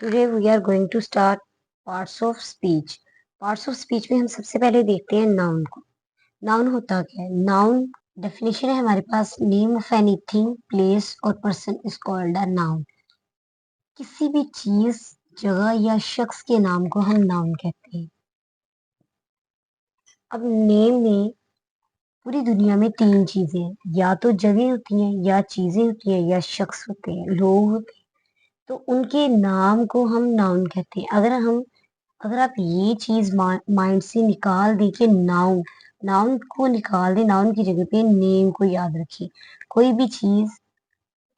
Today we are going to start parts of speech. Parts of speech में हम सबसे पहले देखते हैं नाउन को। नाउन होता क्या है? नाउन डेफिनेशन है हमारे पास, नेम ऑफ एनीथिंग, प्लेस और person is called a noun. किसी भी चीज, जगह या शख्स के नाम को हम नाउन कहते हैं। अब नेम में पूरी दुनिया में तीन चीजें हैं, या तो जगह होती हैं, या चीजें होती हैं, या शख्स होते हैं, लोग होते हैं। तो उनके नाम को हम नाउन कहते हैं। अगर आप ये चीज माइंड से निकाल दें कि नाउन नाउन को निकाल दें, नाउन की जगह पे नेम को याद रखिए। कोई भी चीज,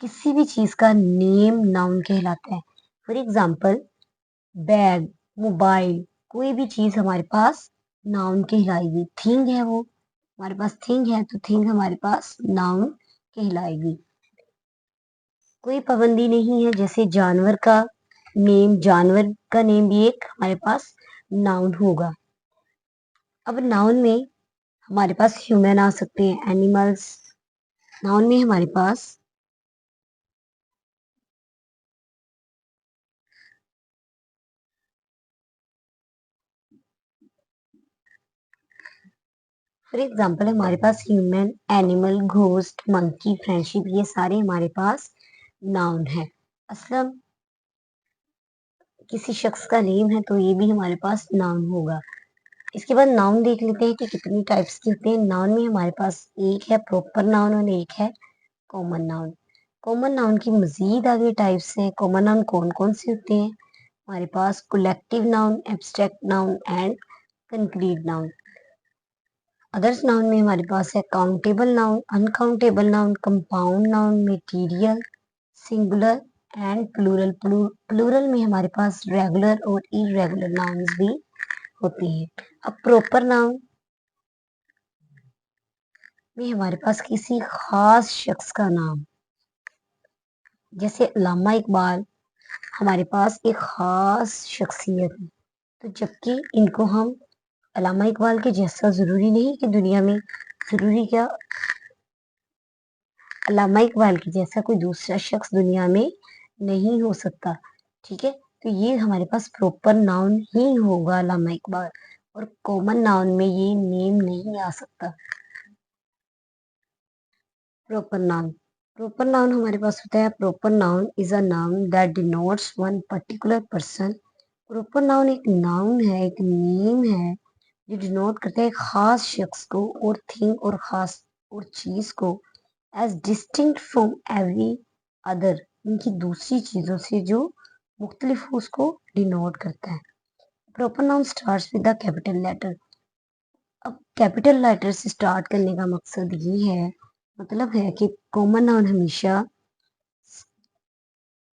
किसी भी चीज का नेम नाउन कहलाता है। फॉर एग्जाम्पल, बैग, मोबाइल, कोई भी चीज हमारे पास नाउन कहलाएगी। थिंग है, वो हमारे पास थिंग है तो थिंग हमारे पास नाउन कहलाएगी। कोई पाबंदी नहीं है, जैसे जानवर का नेम भी एक हमारे पास नाउन होगा। अब नाउन में हमारे पास ह्यूमन आ सकते हैं, एनिमल्स। नाउन में हमारे पास फॉर एग्जांपल हमारे पास human, animal, ghost, monkey, friendship, ये सारे हमारे पास नाउन है। असलम किसी शख्स का नेम है तो ये भी हमारे पास नाउन होगा। इसके बाद नाउन देख लेते हैं कि कितनी टाइप्स के होते हैं। नाउन में हमारे पास एक है प्रॉपर नाउन और एक है कॉमन नाउन। कॉमन नाउन की मजीद आगे टाइप्स हैं। कॉमन नाउन कौन कौन से होते हैं? हमारे पास collective noun, abstract noun and concrete noun. Others noun में हमारे पास है countable noun, uncountable noun, compound noun, material, singular and plural. Plural में हमारे पास रेगुलर और इरेगुलर नाउन्स भी होते हैं। अब प्रॉपर नाउन में हमारे पास किसी खास शख्स का नाम, जैसे अल्लामा इकबाल हमारे पास एक खास शख्सियत है। तो जबकि इनको हम अल्लामा इकबाल के जैसा जरूरी नहीं कि दुनिया में, जरूरी क्या, अल्लामा इकबाल के जैसा कोई दूसरा शख्स दुनिया में नहीं हो सकता। ठीक है, तो ये हमारे पास प्रॉपर नाउन ही होगा अल्लामा इकबाल, और कॉमन नाउन में ये नेम नहीं आ सकता। प्रॉपर नाउन, प्रॉपर नाउन हमारे पास होता है, proper noun is a noun that denotes one particular person. Proper noun एक नाउन है, एक नेम है जो डिनोट करता है एक खास शख्स को और थिंग और खास और चीज को as distinct from every other, इनकी दूसरी चीजों से जो मुख्तलिफ हो उसको डिनोट करता है। Proper noun starts with the capital letter. अब कैपिटल लेटर से स्टार्ट करने का मकसद ये है, मतलब है कि कॉमन नाउन हमेशा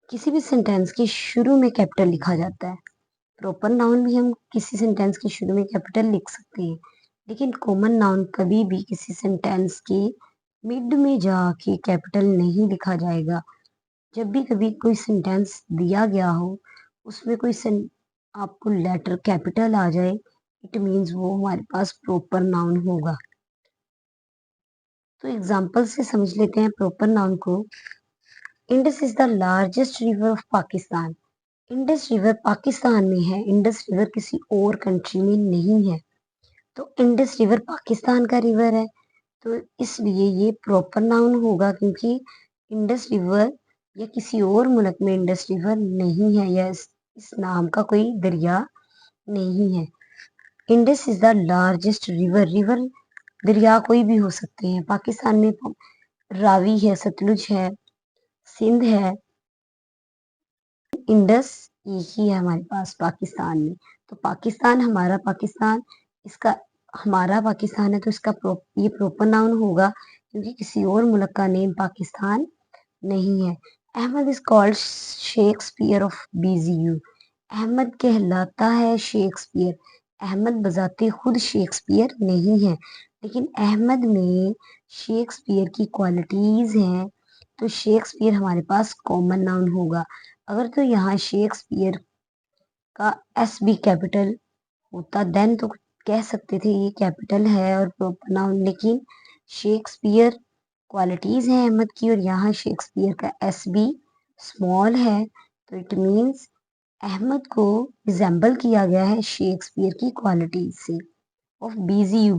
किसी भी सेंटेंस के शुरू में कैपिटल लिखा जाता है। प्रॉपर नाउन भी हम किसी सेंटेंस के शुरू में कैपिटल लिख सकते हैं, लेकिन कॉमन नाउन कभी भी किसी सेंटेंस के मिड में जाके कैपिटल नहीं लिखा जाएगा। जब भी कभी कोई सेंटेंस दिया गया हो, उसमें आपको लेटर कैपिटल आ जाए, इट मीन्स वो हमारे पास प्रॉपर नाउन होगा। तो एग्जाम्पल से समझ लेते हैं प्रॉपर नाउन को। Indus is the largest river of Pakistan. Indus river Pakistan में है, इंडस रिवर किसी और कंट्री में नहीं है। तो इंडस रिवर पाकिस्तान का रिवर है, तो इसलिए ये प्रॉपर नाउन होगा, क्योंकि इंडस रिवर या किसी और मुल्क में इंडस रिवर नहीं है, या इस नाम का कोई दरिया नहीं है। Indus is the largest river. River दरिया कोई भी हो सकते हैं। पाकिस्तान में रावी है, सतलुज है, सिंध है, इंडस एक ही है हमारे पास पाकिस्तान में। तो पाकिस्तान, हमारा पाकिस्तान, इसका हमारा पाकिस्तान है, तो इसका ये प्रॉपर नाउन होगा, क्योंकि किसी और मुल्क का नेम पाकिस्तान नहीं है। Ahmad is called Shakespeare of BGU. Ahmad कहलाता है शेक्सपियर। अहमद बजाते खुद शेक्सपियर नहीं है, लेकिन अहमद में शेक्सपियर की क्वालिटीज हैं, तो शेक्सपियर हमारे पास कॉमन नाउन होगा। अगर तो यहाँ शेक्सपियर का एस भी कैपिटल होता, देन तो कह सकते थे ये कैपिटल है और प्रॉपर नाउन, लेकिन शेक्सपियर क्वालिटीज हैं अहमद की, और यहाँ शेक्सपियर का एस भी स्मॉल है, तो इट मीन्स अहमद को रिजेंबल किया गया है शेक्सपियर की क्वालिटी से। ऑफ बीजी यू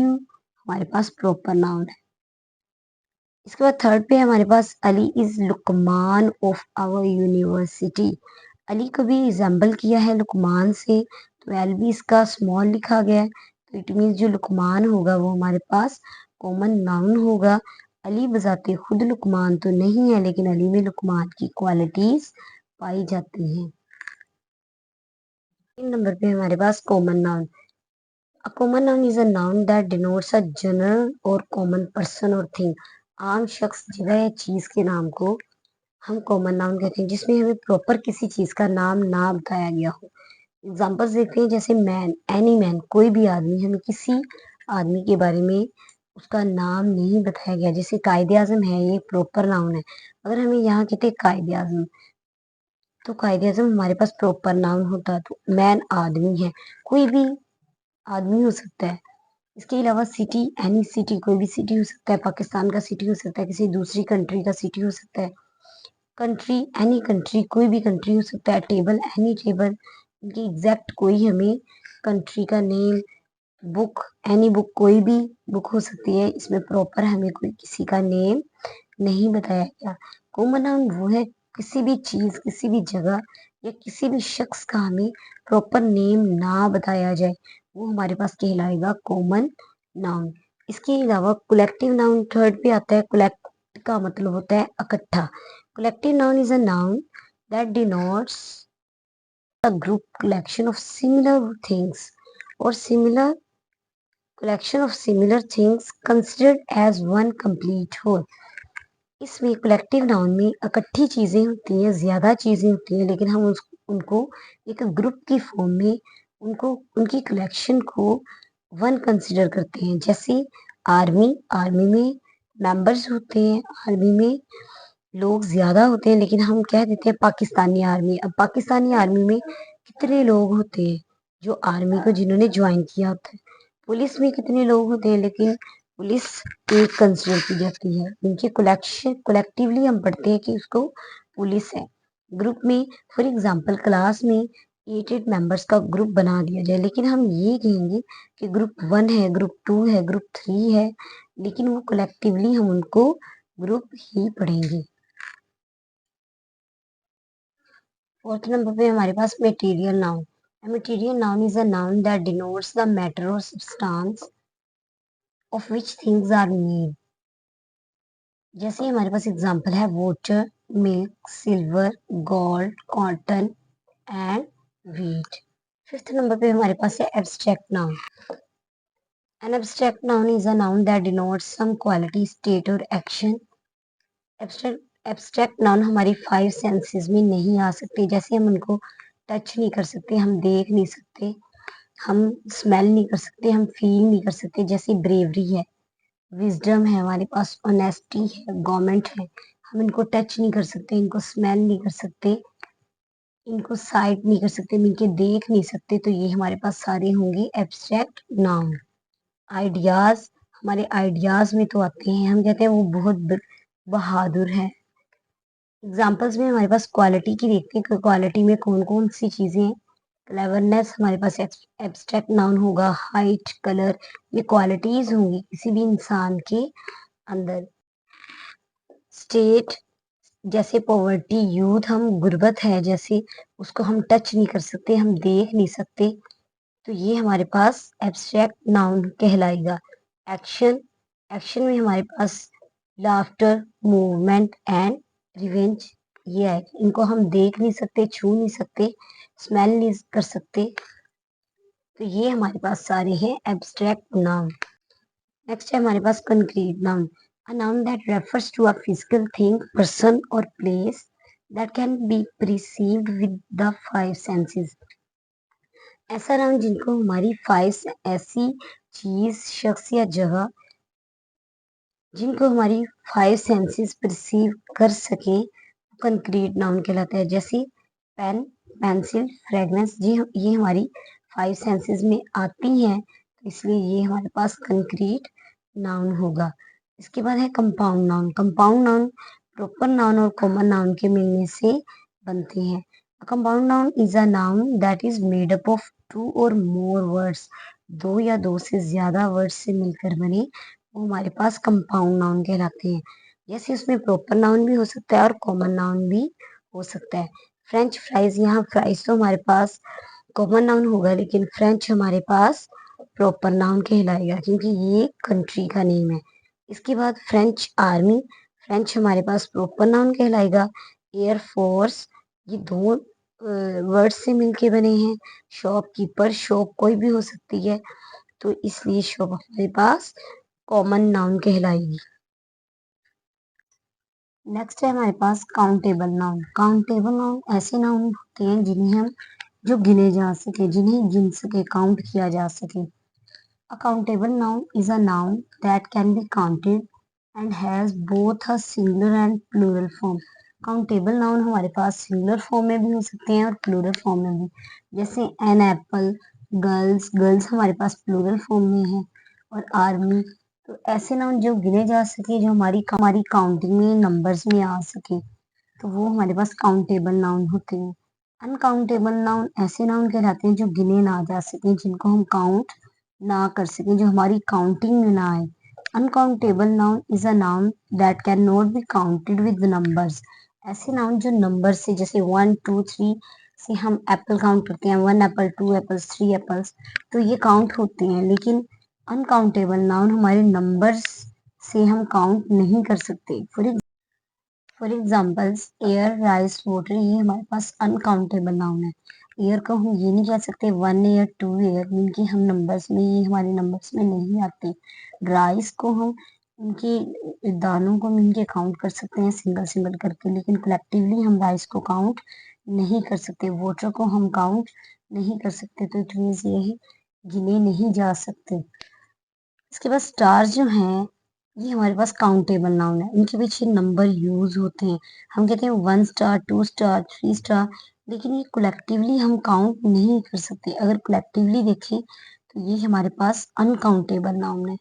हमारे पास प्रॉपर नाउन है। इसके बाद थर्ड पे हमारे पास Ali is Luqman of our university. Ali को भी रिजेंबल किया है लुकमान से, तो एल भी इसका स्मॉल लिखा गया है, तो इट मीन जो लुकमान होगा वो हमारे पास कॉमन नाउन होगा। अली बजाते खुद लुकमान तो नहीं है, लेकिन अली में लुकमान की क्वालिटीज पाई जाती हैं। 3 नंबर पे हमारे पास common noun. A common noun is a noun that denotes a general or common person or thing. आम शख्स, जगह या चीज के नाम को हम कॉमन नाउन कहते हैं, जिसमें हमें प्रॉपर किसी चीज का नाम ना बताया गया हो। एग्जाम्पल्स देखते हैं, जैसे मैन, एनी मैन, कोई भी आदमी, हमें किसी आदमी के बारे में उसका नाम नहीं बताया गया। जैसे कायदे आजम है, ये प्रॉपर नाउन है। अगर हमें यहाँ कहते हैं कायदे आजम, तो कायदे आजम हमारे पास प्रॉपर नाउन होता। तो मैन आदमी है, कोई भी आदमी हो सकता है। इसके अलावा सिटी, एनी सिटी, कोई भी सिटी हो सकता है। पाकिस्तान का सिटी हो सकता है, किसी दूसरी कंट्री का सिटी हो सकता है। कंट्री, एनी कंट्री, कोई भी कंट्री हो सकता है। टेबल, एनी टेबल, इनकी एग्जैक्ट कोई हमें कंट्री का नेम। बुक, एनी बुक, कोई भी बुक हो सकती है। इसमें प्रॉपर हमें कोई किसी का नेम नहीं बताया गया। कॉमन नाउन वो है किसी भी चीज, किसी भी जगह या किसी भी शख्स का हमें प्रॉपर नेम ना बताया जाए, वो हमारे पास कहलाएगा कॉमन नाउन। इसके अलावा कलेक्टिव नाउन थर्ड पे आता है। कलेक्ट का मतलब होता है इकट्ठा। Collective noun is a noun that denotes a group collection of similar things और similar collection of similar things considered as one complete whole। इसमें कलेक्टिव नाउन में इकट्ठी चीजें होती हैं, ज्यादा चीजें होती हैं, लेकिन हम उनको एक ग्रुप की फॉर्म में उनको उनकी कलेक्शन को वन कंसिडर करते हैं। जैसे आर्मी, आर्मी में मेंबर्स होते हैं, आर्मी में लोग ज्यादा होते हैं, लेकिन हम कह देते हैं पाकिस्तानी आर्मी। अब पाकिस्तानी आर्मी में कितने लोग होते हैं जो आर्मी को जिन्होंने ज्वाइन किया होता है। पुलिस में कितने लोग होते हैं, लेकिन पुलिस एक कंसिडर की जाती है। उनके कलेक्शन कलेक्टिवली हम पढ़ते हैं कि उसको पुलिस है। ग्रुप में, फॉर एग्जांपल क्लास में 8 मेंबर्स का ग्रुप बना दिया जाए, लेकिन हम ये कहेंगे कि ग्रुप 1 है, ग्रुप 2 है, ग्रुप 3 है, लेकिन वो कलेक्टिवली हम उनको ग्रुप ही पढ़ेंगे। फोर्थ नंबर पे हमारे पास material noun. Material noun is a noun that denotes the matter और substance of which things are made. जैसे हमारे पास एग्जांपल है water, milk, silver, gold, cotton and wheat. Fifth number पे हमारे पास है abstract noun. An abstract noun is a noun that denotes some quality, state और एक्शन। एब्स्ट्रैक्ट नाउन हमारी 5 सेंसेस में नहीं आ सकते। जैसे हम उनको टच नहीं कर सकते, हम देख नहीं सकते, हम स्मेल नहीं कर सकते, हम फील नहीं कर सकते। जैसे ब्रेवरी है, विजडम है, हमारे पास ऑनेस्टी है, गवर्नमेंट है, हम इनको टच नहीं कर सकते, इनको स्मेल नहीं कर सकते, इनको साइट नहीं कर सकते, इनके देख नहीं सकते। तो ये हमारे पास सारे होंगे एब्स्ट्रैक्ट नाउन। आइडियाज, हमारे आइडियाज में तो आते हैं, हम कहते हैं वो बहुत बहादुर है। एग्जाम्पल्स में हमारे पास क्वालिटी की देखते हैं कि क्वालिटी में कौन कौन सी चीजें हैं। क्लेवरनेस हमारे पास एब्स्ट्रैक्ट नाउन होगा। हाइट, कलर, ये क्वालिटीज होंगी किसी भी इंसान के अंदर। स्टेट, जैसे पॉवर्टी, यूथ, हम गुर्बत है जैसे, उसको हम टच नहीं कर सकते, हम देख नहीं सकते, तो ये हमारे पास एब्स्ट्रैक्ट नाउन कहलाएगा। एक्शन, एक्शन में हमारे पास लाफ्टर, मूवमेंट एंड रिवेंज, ये है। इनको हम देख नहीं सकते, छू नहीं सकते, स्मेल नहीं कर सकते, तो ये हमारे पास सारे हैं एब्स्ट्रैक्ट नाउन। नेक्स्ट है हमारे पास concrete noun. A noun that refers to a physical thing, person और place that can be perceived with the 5 senses. ऐसा नाउन जिनको हमारी 5 ऐसी चीज, शख्स या जगह जिनको हमारी 5 सेंसेस परसीव कर सके, कंक्रीट नाउन कहलाता है। जैसे पेन, पेंसिल, फ्रेगनेंस, जी ये हमारी 5 सेंसेस में आती हैं, तो इसलिए ये हमारे पास कंक्रीट नाउन होगा। इसके बाद है compound noun. Compound noun proper noun और कॉमन नाउन के मिलने से बनते हैं। A compound noun is a noun that is made up of two or more words. दो या दो से ज्यादा वर्ड से मिलकर बने वो हमारे पास कंपाउंड नाउन कहलाते हैं। जैसे उसमें प्रॉपर नाउन भी हो सकता है और कॉमन नाउन भी हो सकता है। फ्रेंच फ्राइज, यहाँ फ्राइज तो हमारे पास कॉमन नाउन होगा लेकिन फ्रेंच हमारे पास प्रॉपर नाउन कहलाएगा क्योंकि ये कंट्री का नेम है। इसके बाद फ्रेंच आर्मी, फ्रेंच हमारे पास प्रॉपर नाउन कहलाएगा। एयरफोर्स, ये दो वर्ड से मिलके बने हैं। शॉपकीपर, शॉप कोई भी हो सकती है तो इसलिए शॉप हमारे पास कॉमन नाउन कहलाएगी। नेक्स्ट है हमारे पास काउंटेबल नाउन। काउंटेबल नाउन ऐसे नाउन होते हैं जिन्हें हम जो गिने जा सके, जिन्हें गिन सके, काउंट किया जा सके। A countable noun is a noun that can be counted and has both a singular and plural form. Countable noun हमारे पास सिंगुलर फॉर्म में भी हो सकते हैं और प्लूरल फॉर्म में भी। जैसे एन एप्पल, गर्ल्स, गर्ल्स हमारे पास प्लूरल फॉर्म में है, और आर्मी। तो ऐसे नाउन जो गिने जा सके, जो हमारी काउंटिंग में नंबर्स में आ सके, तो वो हमारे पास काउंटेबल नाउन होते हैं। अनकाउंटेबल नाउन ऐसे नाउन कहलाते हैं जो गिने ना जा सके, जिनको हम काउंट ना कर सकें, जो हमारी काउंटिंग में ना आए। Uncountable noun is a noun that can not be counted with numbers. ऐसे नाउन जो नंबर से, जैसे 1 2 3 से हम एप्पल काउंट करते हैं, 1 एप्पल, 2 एप्पल्स, 3 एप्पल्स, तो ये काउंट होते हैं। लेकिन अनकाउंटेबल नाउन हमारे नंबर्स से हम काउंट नहीं कर सकते। For examples air, rice, water, ये हमारे पास अनकाउंटेबल नाउन है। एयर को हम ये नहीं कह सकते 1 एयर, 2 एयर, इनके हम नंबर्स में, ये हमारे नंबर्स में नहीं आते। राइस को हम इनके दानों को हम इनके काउंट कर सकते हैं सिंगल सिंगल करके, लेकिन कलेक्टिवली हम राइस को काउंट नहीं कर सकते। वाटर को हम काउंट नहीं कर सकते, तो इट मीन्स ये है गिने नहीं जा सकते। इसके बाद स्टार जो हैं, ये हमारे पास काउंटेबल नाउन है। इनके पीछे नंबर यूज होते हैं। हम कहते हैं 1 स्टार, 2 स्टार, 3 स्टार, लेकिन ये कलेक्टिवली हम काउंट नहीं कर सकते। अगर कलेक्टिवली देखें तो ये हमारे पास अनकाउंटेबल नाउन है,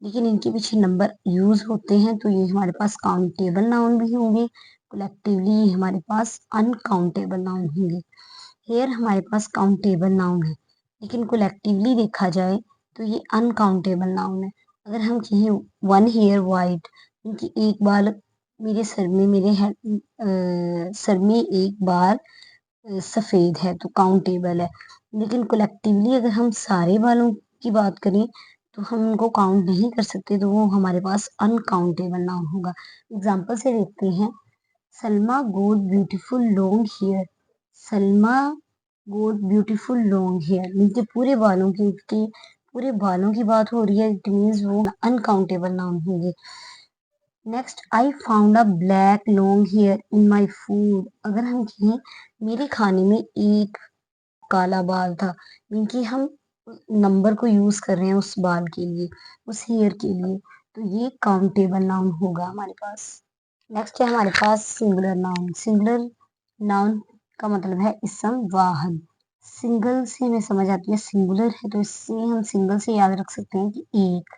लेकिन इनके पीछे नंबर यूज होते हैं, तो ये हमारे पास काउंटेबल नाउन भी होंगे। कलेक्टिवली ये हमारे पास अनकाउंटेबल नाउन होंगे। हेयर हमारे पास काउंटेबल नाउन है, लेकिन कलेक्टिवली देखा जाए तो ये अनकाउंटेबल नाउन है। अगर हम कहें 1 हेयर वाइट, इनकी एक बाल मेरे सर में, सर में एक बाल सफेद है, तो काउंटेबल है। लेकिन कलेक्टिवली अगर हम सारे बालों की बात करें तो हम उनको काउंट नहीं कर सकते, तो वो हमारे पास अनकाउंटेबल नाउन होगा। एग्जाम्पल से देखते हैं, सलमा गोट ब्यूटीफुल लॉन्ग हेयर। सलमा गोट ब्यूटीफुल लॉन्ग हेयर, उनके पूरे बालों की, उसके पूरे बालों की बात हो रही है, इट मीन्स वो अनकाउंटेबल नाउन होंगे। Next, I found a black long here in my food. अगर हम कहें मेरे खाने में एक काला बाल था, इनकी हम नंबर को यूज कर रहे हैं उस बाल के लिए, उस हेयर के लिए, तो ये काउंटेबल नाउन होगा हमारे पास। नेक्स्ट है हमारे पास सिंगुलर नाउन। सिंगुलर नाउन का मतलब है इसम, वाहन। सिंगल से हमें समझ आती है, सिंगुलर है तो इससे हम सिंगल से याद रख सकते हैं कि एक,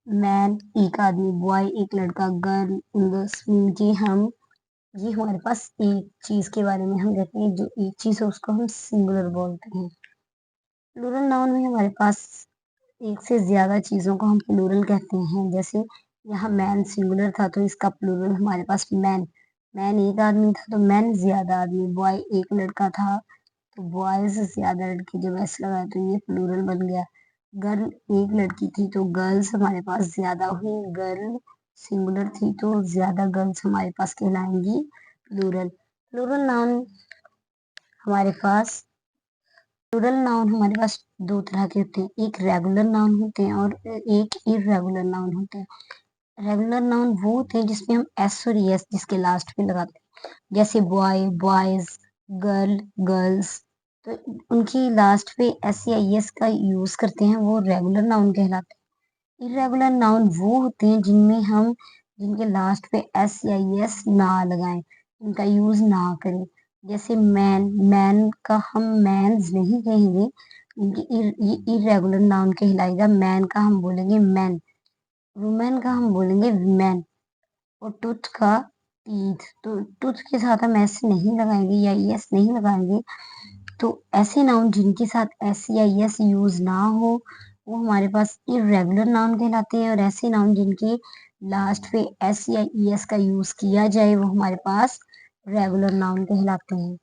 मैन एक आदमी, बॉय एक लड़का, गर्ल गर्ल्स, कि हम ये हमारे पास एक चीज के बारे में हम कहते हैं, जो एक चीज है उसको हम सिंगुलर बोलते हैं। प्लूरल नाउन में हमारे पास एक से ज्यादा चीजों को हम प्लूरल कहते हैं। जैसे यहाँ मैन सिंगुलर था तो इसका प्लूरल हमारे पास मैन। मैन एक आदमी था तो मैन ज्यादा आदमी। बॉय एक लड़का था तो बॉयज ज्यादा लड़के, जब ऐसा लगा तो ये प्लूरल बन गया। गर्ल एक लड़की थी तो गर्ल्स हमारे पास ज्यादा हुई। गर्ल सिंगुलर थी तो ज्यादा गर्ल्स हमारे पास कहलाएंगी प्लूरल। प्लूरल नाउन हमारे पास प्लूरल नाउन हमारे पास दो तरह के होते हैं, एक रेगुलर नाउन होते हैं और एक इर्रेगुलर नाउन होते हैं। रेगुलर नाउन वो होते हैं जिसमें हम एस और एस जिसके लास्ट पे लगाते हैं, जैसे बॉय बॉयज, गर्ल गर्ल्स, तो उनकी लास्ट पे एस या एस का यूज करते हैं, वो रेगुलर नाउन कहलाते हैं। इर्रेगुलर नाउन वो होते हैं जिनमें हम जिनके लास्ट पे एस या एस ना लगाएं, इनका यूज ना करें। जैसे मैन, मैन का हम मैंस नहीं कहेंगे, ये इरेगुलर नाउन कहलाएगा। मैन का हम बोलेंगे मैन, वुमेन का हम बोलेंगे विमेन, और टूथ का टीथ, तो टूथ के साथ हम एस नहीं लगाएँगे या ईएस नहीं लगाएँगे। तो ऐसे नाउन जिनके साथ एस या एस यूज़ ना हो, वो हमारे पास इर्रेगुलर नाउन कहलाते हैं और ऐसे नाउन जिनके लास्ट पे एस या ईएस का यूज़ किया जाए, वो हमारे पास रेगुलर नाउन कहलाते हैं।